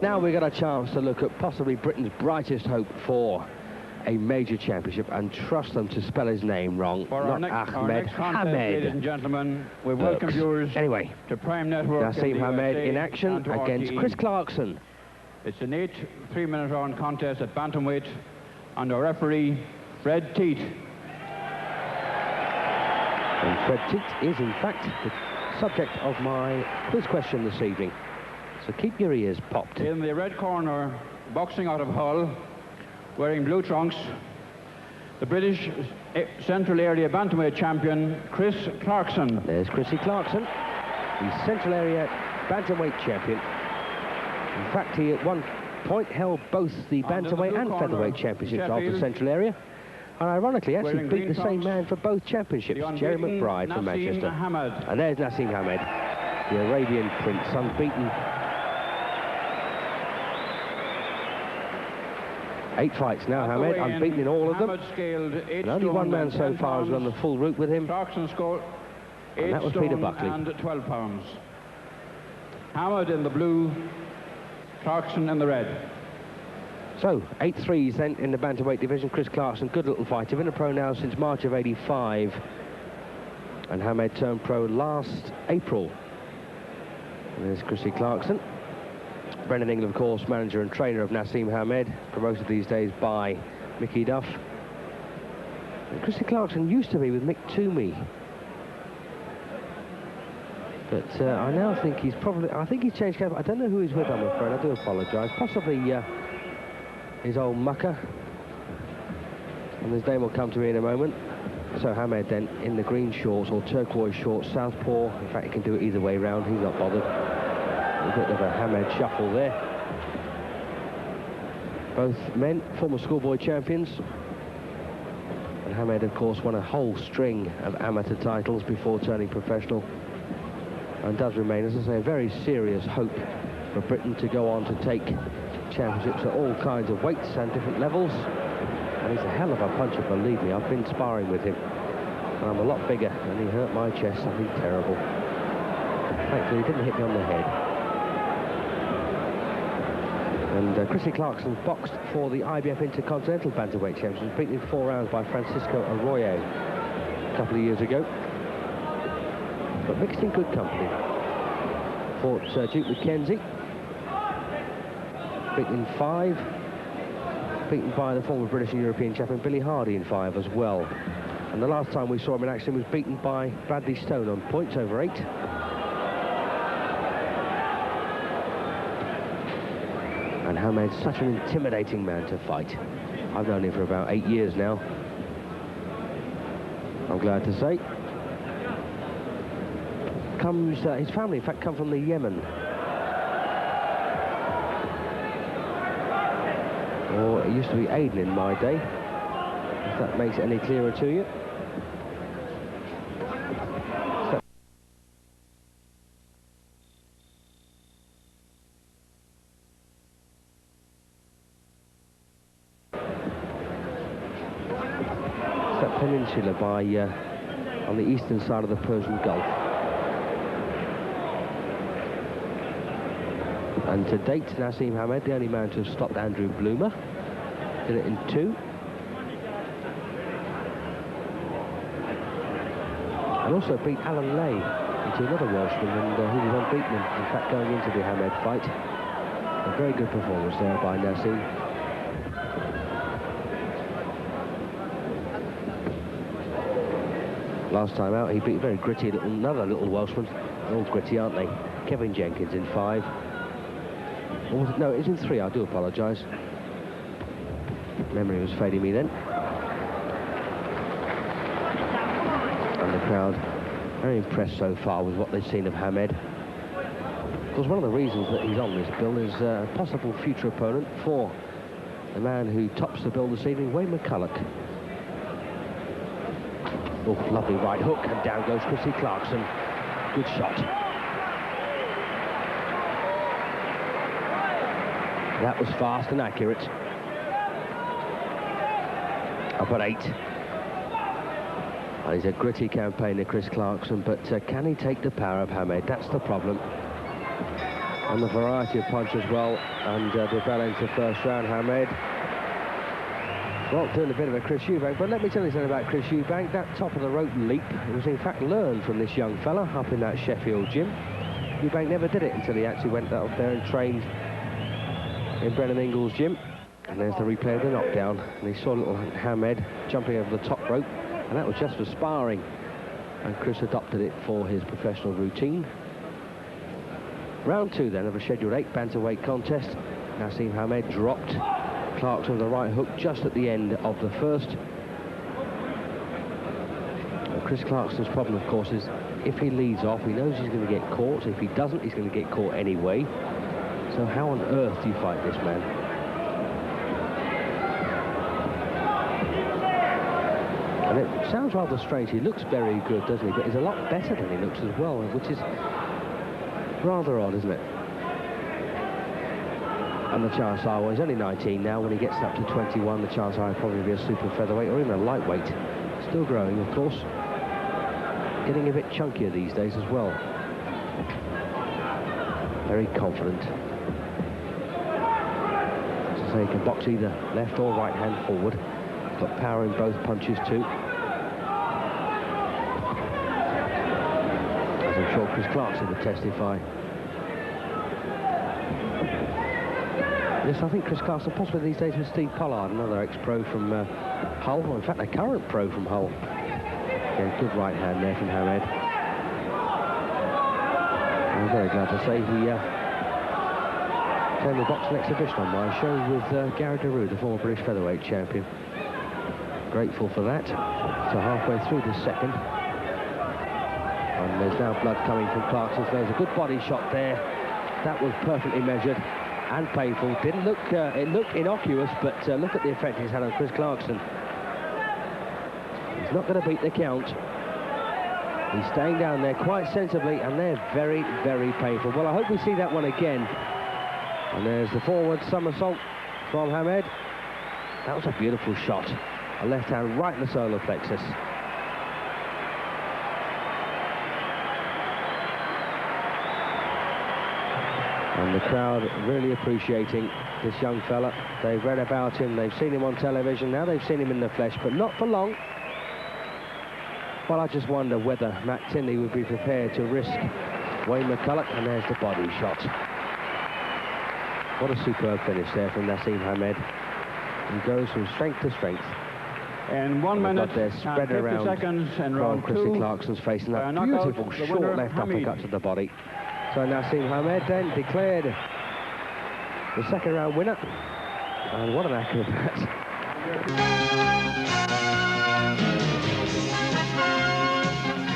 Now we've got a chance to look at possibly Britain's brightest hope for a major championship, and trust them to spell his name wrong. For not our next Ahmed, contest, Hamed. ladies and gentlemen, we welcome viewers anyway, to Prime Network. Naseem Hamed in action against RTE. Chris Clarkson. It's an 8 3-minute round contest at bantamweight, and our referee, Fred Teat. And Fred Teat is, in fact, the subject of my quiz question this evening. So keep your ears popped. In the red corner, boxing out of Hull, wearing blue trunks, the British Central Area Bantamweight champion, Chris Clarkson. There's Chrissy Clarkson, the Central Area Bantamweight champion. In fact, he at one point held both the Bantamweight and Featherweight championships of the Central Area. And ironically, actually beat the same man for both championships, Jerry McBride from Manchester. And there's Naseem Hamed, the Arabian Prince, unbeaten. 8 fights now, Hamed, unbeaten in all of them. And only one man so far has run the full route with him. Clarkson scored 8 and that was Peter Buckley. And 12 pounds. Hamed in the blue, Clarkson in the red. So, 8 threes then in the bantamweight division. Chris Clarkson, good little fighter. Been a pro now since March of '85. And Hamed turned pro last April. And there's Chrissy Clarkson. Brendan England, of course, manager and trainer of Naseem Hamed, promoted these days by Mickey Duff. And Chrissy Clarkson used to be with Mick Toomey. But I now think he's probably, I think he's changed camp. I don't know who he's with, I'm afraid. I do apologise. Possibly his old mucker. And his name will come to me in a moment. So Hamed then in the green shorts or turquoise shorts, southpaw. In fact, he can do it either way round. He's not bothered. A bit of a Hamed shuffle there. Both men, former schoolboy champions. And Hamed, of course, won a whole string of amateur titles before turning professional. And does remain, as I say, a very serious hope for Britain to go on to take championships at all kinds of weights and different levels. And he's a hell of a puncher, believe me. I've been sparring with him. And I'm a lot bigger, and he hurt my chest, something terrible. Thankfully, he didn't hit me on the head. And Chrissy Clarkson boxed for the IBF Intercontinental Bantamweight Championship, beaten in 4 rounds by Francisco Arroyo a couple of years ago. But mixed in good company. Fought Duke McKenzie, beaten in 5, beaten by the former British and European champion Billy Hardy in 5 as well. And the last time we saw him in action was beaten by Bradley Stone on points over 8. And Hamed's such an intimidating man to fight. I've known him for about 8 years now, I'm glad to say. His family, in fact, come from the Yemen. Or it used to be Aden in my day, if that makes it any clearer to you. It's that peninsula by on the eastern side of the Persian Gulf. And to date, Naseem Hamed, the only man to have stopped Andrew Bloomer, did it in 2. And also beat Alan Lay into another Welshman, and he was unbeaten, in fact, going into the Hamed fight. A very good performance there by Naseem. Last time out, he beat a very gritty another little Welshman. They're all gritty, aren't they? Kevin Jenkins in 5. Or was it, no, it was in 3, I do apologise. Memory was fading me then. And the crowd very impressed so far with what they've seen of Hamed. Of course, one of the reasons that he's on this bill is a possible future opponent for the man who tops the bill this evening, Wayne McCulloch. Oh, lovely right hook, and down goes Chrissy Clarkson. Good shot. That was fast and accurate. Up at 8. Well, he's a gritty campaigner, Chris Clarkson, but can he take the power of Hamed? That's the problem. And the variety of punch as well, and the bell ends the first round. Hamed, well, doing a bit of a Chris Eubank, but let me tell you something about Chris Eubank. That top of the rope leap was in fact learned from this young fella up in that Sheffield gym. Eubank never did it until he actually went up there and trained in Brennan Ingall's gym. And there's the replay of the knockdown, and he saw little Hamed jumping over the top rope, and that was just for sparring, and Chris adopted it for his professional routine. Round 2 then of a scheduled 8 bantamweight contest. Naseem Hamed dropped Clarkson with the right hook just at the end of the first. Well, Chris Clarkson's problem, of course, is if he leads off, he knows he's going to get caught. If he doesn't, he's going to get caught anyway. So how on earth do you fight this man? And it sounds rather strange. He looks very good, doesn't he? But he's a lot better than he looks as well, which is rather odd, isn't it? And the chance are, well, he's only 19 now. When he gets up to 21, the chance are he'll probably be a super featherweight or even a lightweight. Still growing, of course. Getting a bit chunkier these days as well. Very confident. As I say, he can box either left or right hand forward. He's got power in both punches too. As I'm sure Chris Clarkson would testify. Yes, I think Chris Clarkson possibly these days with Steve Pollard, another ex-pro from Hull, or in fact a current pro from Hull. Yeah, good right hand there from Hamed. I'm very glad to say he came to boxing exhibition on my show with Gary Daru, the former British featherweight champion. Grateful for that. So halfway through the second. And there's now blood coming from Clarkson. So there's a good body shot there. That was perfectly measured and painful. Didn't look, it looked innocuous, but look at the effect he's had on Chris Clarkson. He's not going to beat the count. He's staying down there quite sensibly, and they're very, very painful. Well, I hope we see that one again. And there's the forward somersault from Hamed. That was a beautiful shot. A left hand right in the solar plexus. And the crowd really appreciating this young fella. They've read about him, they've seen him on television, now they've seen him in the flesh, but not for long. Well, I just wonder whether Matt Tinley would be prepared to risk Wayne McCulloch, and there's the body shot. What a superb finish there from Naseem Hamed. He goes from strength to strength. In 1 minute and 50 seconds in round 2. Chrissy Clarkson's facing that beautiful short left uppercut to the body. So Naseem Hamed then declared the second round winner. And what an acrobat.